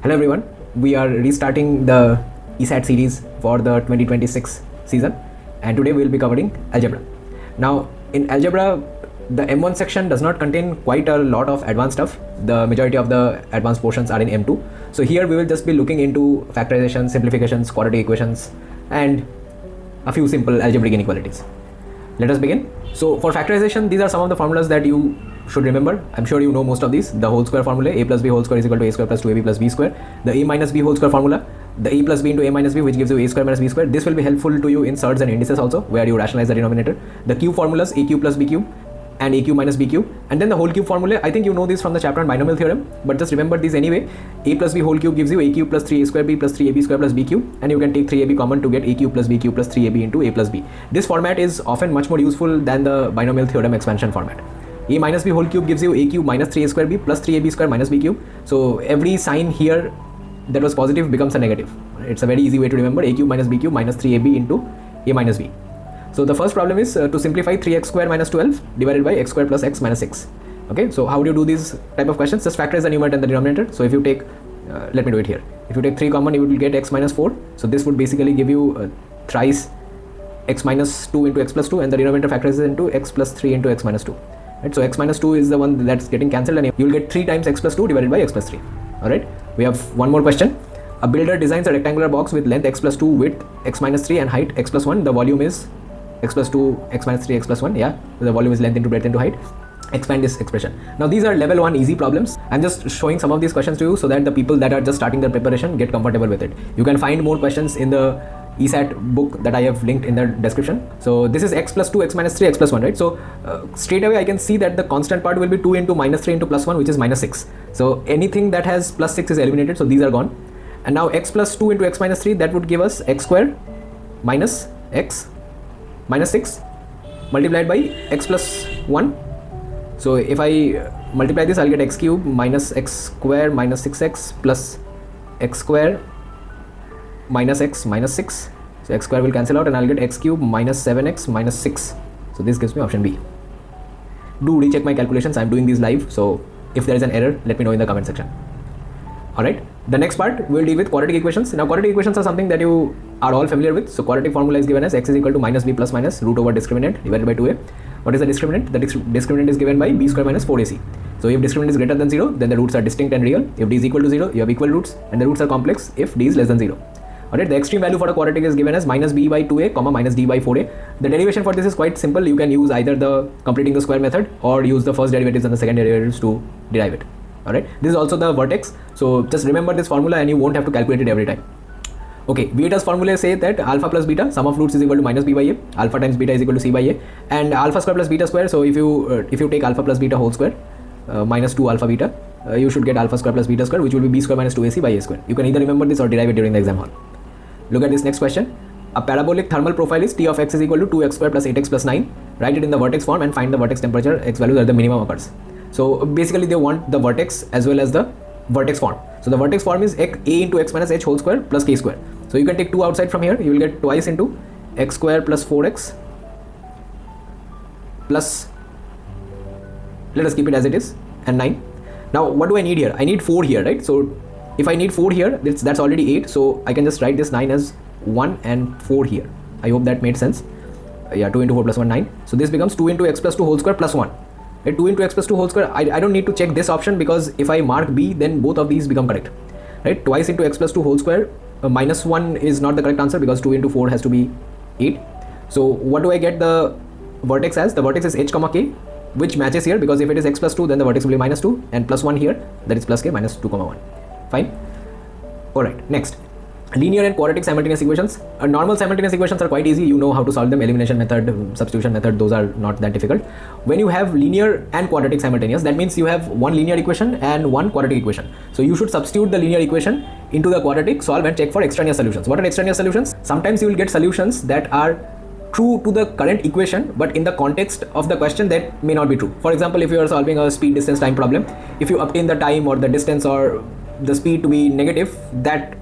Hello everyone, we are restarting the ESAT series for the 2026 season, and today we will be covering algebra. Now in algebra, the M1 section does not contain quite a lot of advanced stuff. The majority of the advanced portions are in M2. So here we will just be looking into factorization, simplifications, quadratic equations, and a few simple algebraic inequalities. Let us begin. So for factorization, these are some of the formulas that you should remember. I'm sure you know most of these. The whole square formula, a plus b whole square is equal to a square plus 2ab plus b square. The a minus b whole square formula, the a plus b into a minus b, which gives you a square minus b square. This will be helpful to you in surds and indices also, where you rationalize the denominator. The cube formulas, a cube plus b cube and a cube minus b cube, and then the whole cube formula. I think you know this from the chapter on binomial theorem, but just remember these anyway. A plus b whole cube gives you a cube plus 3a square b plus 3ab square plus b cube, and you can take 3ab common to get a cube plus b cube plus 3ab into a plus b. This format is often much more useful than the binomial theorem expansion format. A minus b whole cube gives you a cube minus 3a square b plus 3ab square minus b cube. So every sign here that was positive becomes a negative. It's a very easy way to remember: a cube minus b cube minus 3ab into a minus b. So the first problem is to simplify 3x square minus 12 divided by x square plus x minus 6. Okay, so how do you do these type of questions? Just factorize the numerator and the denominator. So if you take, let me do it here. If you take 3 common, you will get x minus 4. So this would basically give you thrice x minus 2 into x plus 2, and the denominator factorizes into x plus 3 into x minus 2. Right, so x minus 2 is the one that's getting cancelled, and you will get 3 times x plus 2 divided by x plus 3. Alright, we have one more question. A builder designs a rectangular box with length x plus 2, width x minus 3 and height x plus 1. The volume is x plus 2, x minus 3, x plus 1. Yeah, the volume is length into breadth into height. Expand this expression. Now these are level 1 easy problems. I'm just showing some of these questions to you so that the people that are just starting their preparation get comfortable with it. You can find more questions in the ESAT book that I have linked in the description. So this is x plus 2, x minus 3, x plus 1, right? So straight away I can see that the constant part will be 2 into minus 3 into plus 1, which is minus 6. So anything that has plus 6 is eliminated, so these are gone. And now x plus 2 into x minus 3, that would give us x square minus x minus 6 multiplied by x plus 1. So if I multiply this, I'll get x cube minus x square minus 6x plus x square minus x minus 6. So x square will cancel out, and I'll get x cube minus 7x minus 6. So this gives me option B. Do recheck my calculations. I'm doing these live, so if there is an error, let me know in the comment section. Alright, the next part we'll deal with quadratic equations. Now quadratic equations are something that you are all familiar with. So quadratic formula is given as x is equal to minus b plus minus root over discriminant divided by 2a. What is the discriminant? The discriminant is given by b square minus 4ac. So if discriminant is greater than 0, then the roots are distinct and real. If d is equal to 0, you have equal roots, and the roots are complex if d is less than 0. Alright, the extreme value for a quadratic is given as minus b by 2a comma minus d by 4a. The derivation for this is quite simple. You can use either the completing the square method or use the first derivatives and the second derivatives to derive it. Alright, this is also the vertex. So just remember this formula and you won't have to calculate it every time. Okay, beta's formula say that alpha plus beta, sum of roots is equal to minus b by a, alpha times beta is equal to c by a, and alpha square plus beta square. So if you take alpha plus beta whole square minus 2 alpha beta, you should get alpha square plus beta square, which will be b square minus 2ac by a square. You can either remember this or derive it during the exam hall. Look at this next question. A parabolic thermal profile is T of x is equal to 2x square plus 8x plus 9. Write it in the vertex form and find the vertex temperature x value where the minimum occurs. So basically they want the vertex as well as the vertex form. So the vertex form is a into x minus h whole square plus k square. So you can take 2 outside from here. You will get twice into x square plus 4x plus, let us keep it as it is, and 9. Now what do I need here? I need 4 here, right? So if I need 4 here, that's already 8. So I can just write this 9 as 1 and 4 here. I hope that made sense. Yeah, 2 into 4 plus 1, 9. So this becomes 2 into x plus 2 whole square plus 1. 2 into x plus 2 whole square, I don't need to check this option because if I mark B, then both of these become correct. Right? Twice into x plus 2 whole square, minus 1 is not the correct answer because 2 into 4 has to be 8. So what do I get the vertex as? The vertex is h comma k, which matches here because if it is x plus 2, then the vertex will be minus 2, and plus 1 here, that is plus k minus 2 comma 1. Fine. Alright, next. Linear and quadratic simultaneous equations. Normal simultaneous equations are quite easy. You know how to solve them. Elimination method, substitution method, those are not that difficult. When you have linear and quadratic simultaneous, that means you have one linear equation and one quadratic equation. So you should substitute the linear equation into the quadratic, solve and check for extraneous solutions. What are extraneous solutions? Sometimes you will get solutions that are true to the current equation, but in the context of the question that may not be true. For example, if you are solving a speed distance time problem, if you obtain the time or the distance or the speed to be negative, that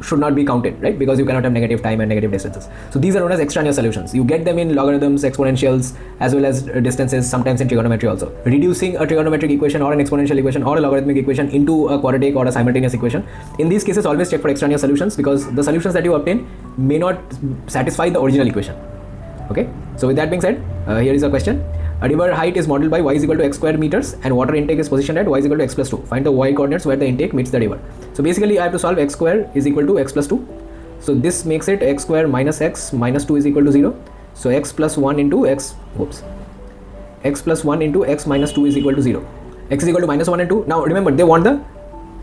should not be counted, right? Because you cannot have negative time and negative distances. So these are known as extraneous solutions. You get them in logarithms, exponentials, as well as distances, sometimes in trigonometry also. Reducing a trigonometric equation or an exponential equation or a logarithmic equation into a quadratic or a simultaneous equation. In these cases, always check for extraneous solutions, because the solutions that you obtain may not satisfy the original equation. Okay, so with that being said, here is a question. A river height is modeled by y is equal to x square meters and water intake is positioned at y is equal to x plus 2. Find the y coordinates where the intake meets the river. So basically I have to solve x square is equal to x plus 2. So this makes it x square minus x minus 2 is equal to 0. So x plus 1 into x plus 1 into x minus 2 is equal to 0. X is equal to minus 1 and 2. Now remember, they want the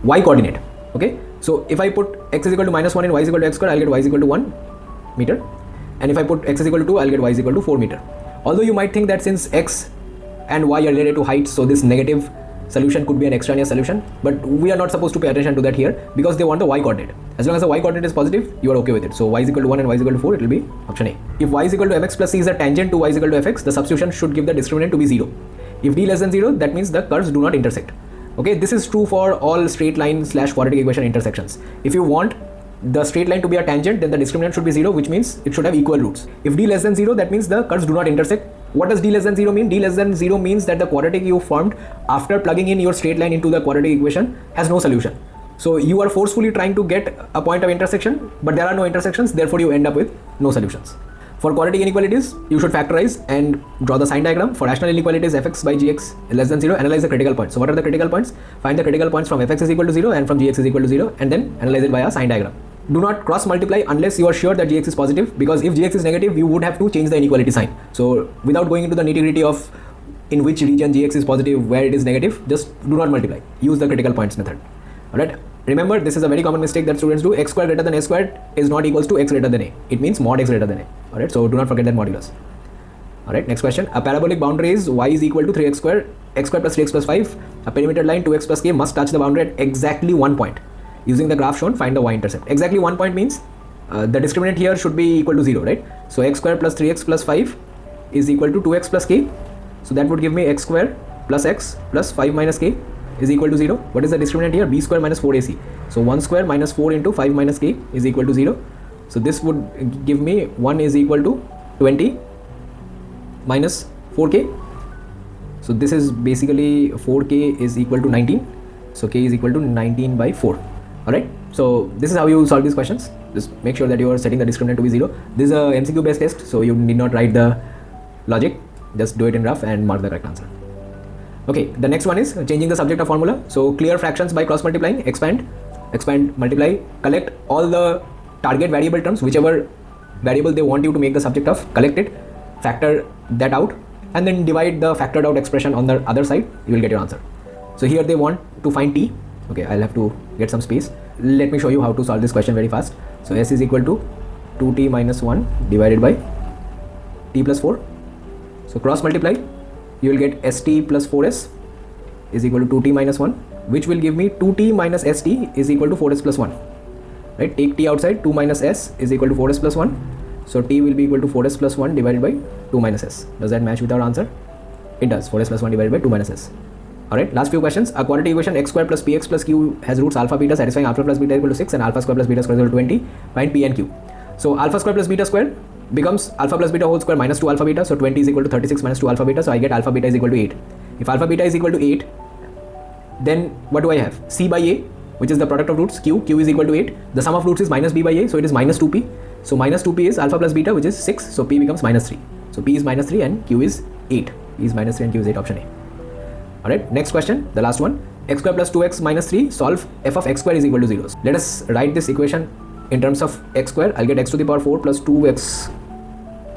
y coordinate. Okay, so if I put x is equal to minus 1 and y is equal to x square, I'll get y is equal to 1 meter. And if I put x is equal to 2, I'll get y is equal to 4 meter. Although you might think that since x and y are related to height, so this negative solution could be an extraneous solution, but we are not supposed to pay attention to that here, because they want the y coordinate. As long as the y coordinate is positive, you are okay with it. So y is equal to 1 and y is equal to 4, it will be option A. If y is equal to mx plus c is a tangent to y is equal to fx, the substitution should give the discriminant to be 0. If d less than 0, that means the curves do not intersect. Okay, this is true for all straight line / quadratic equation intersections. If you want the straight line to be a tangent, then the discriminant should be 0, which means it should have equal roots. If d less than 0, that means the curves do not intersect. What does d less than 0 mean? D less than 0 means that the quadratic you formed after plugging in your straight line into the quadratic equation has no solution. So you are forcefully trying to get a point of intersection, but there are no intersections, therefore you end up with no solutions. For quadratic inequalities, you should factorize and draw the sign diagram. For rational inequalities, fx by gx less than 0, analyze the critical points. So what are the critical points? Find the critical points from fx is equal to 0 and from gx is equal to 0, and then analyze it via sign diagram. Do not cross multiply unless you are sure that gx is positive, because if gx is negative, you would have to change the inequality sign. So without going into the nitty gritty of in which region gx is positive, where it is negative, just do not multiply. Use the critical points method. Alright. Remember, this is a very common mistake that students do. X squared greater than a squared is not equals to x greater than a. It means mod x greater than a. Alright, so do not forget that modulus. Alright, next question. A parabolic boundary is y is equal to 3x squared, x squared plus 3x plus 5. A perimeter line 2x plus k must touch the boundary at exactly 1 point. Using the graph shown, find the y-intercept. Exactly 1 point means the discriminant here should be equal to 0, right? So x squared plus 3x plus 5 is equal to 2x plus k. So that would give me x squared plus x plus 5 minus k is equal to 0. What is the discriminant here? B square minus 4ac. So 1 square minus 4 into 5 minus k is equal to 0. So this would give me 1 is equal to 20 minus 4k. So this is basically 4k is equal to 19. So k is equal to 19 by 4. Alright, so this is how you solve these questions. Just make sure that you are setting the discriminant to be 0. This is a MCQ based test, so you need not write the logic. Just do it in rough and mark the correct answer. Okay, the next one is changing the subject of formula. So clear fractions by cross multiplying, expand, multiply, collect all the target variable terms, whichever variable they want you to make the subject of, collect it, factor that out, and then divide the factored out expression on the other side, you will get your answer. So here they want to find t. Okay, I'll have to get some space. Let me show you how to solve this question very fast. So s is equal to 2t minus 1 divided by t plus 4. So cross multiply, you will get st plus 4s is equal to 2t minus 1, which will give me 2t minus st is equal to 4s plus 1. Right, take t outside, 2 minus s is equal to 4s plus 1. So t will be equal to 4s plus 1 divided by 2 minus s. Does that match with our answer? It does. 4s plus 1 divided by 2 minus s. Alright, last few questions. A quadratic equation x square plus px plus q has roots alpha beta satisfying alpha plus beta equal to 6 and alpha square plus beta square equal to 20. Find p and q. So alpha square plus beta square becomes alpha plus beta whole square minus 2 alpha beta. So 20 is equal to 36 minus 2 alpha beta. So I get alpha beta is equal to 8. If alpha beta is equal to 8, then what do I have? C by a, which is the product of roots, q is equal to 8. The sum of roots is minus b by a, so it is minus 2p. So minus 2p is alpha plus beta, which is 6. So p becomes minus 3. So p is minus 3 and q is 8. P is minus 3 and q is 8, option A. Alright, next question, the last one. X square plus 2x minus 3, solve f of x square is equal to 0. Let us write this equation in terms of x square. I'll get x to the power 4 plus 2x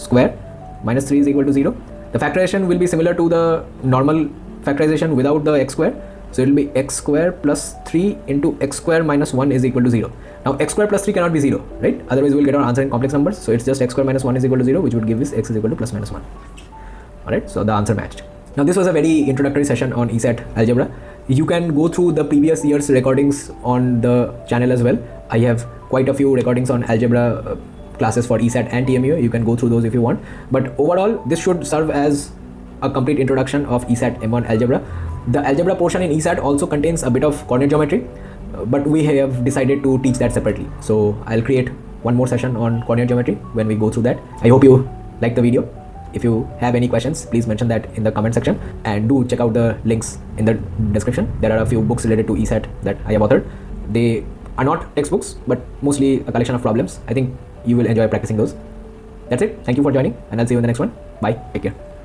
square minus 3 is equal to 0. The factorization will be similar to the normal factorization without the x square. So it will be x square plus 3 into x square minus 1 is equal to 0. Now x square plus 3 cannot be 0, right? Otherwise we'll get our answer in complex numbers. So it's just x square minus 1 is equal to 0, which would give us x is equal to plus minus 1. Alright, so the answer matched. Now this was a very introductory session on ESAT Algebra. You can go through the previous year's recordings on the channel as well. I have quite a few recordings on algebra classes for ESAT and TMU. You can go through those if you want. But overall, this should serve as a complete introduction of ESAT M1 Algebra. The algebra portion in ESAT also contains a bit of coordinate geometry. but we have decided to teach that separately. So I'll create one more session on coordinate geometry when we go through that. I hope you like the video. If you have any questions, please mention that in the comment section, and do check out the links in the description. There are a few books related to ESAT that I have authored. They are not textbooks, but mostly a collection of problems. I think you will enjoy practicing those. That's it. Thank you for joining, and I'll see you in the next one. Bye. Take care.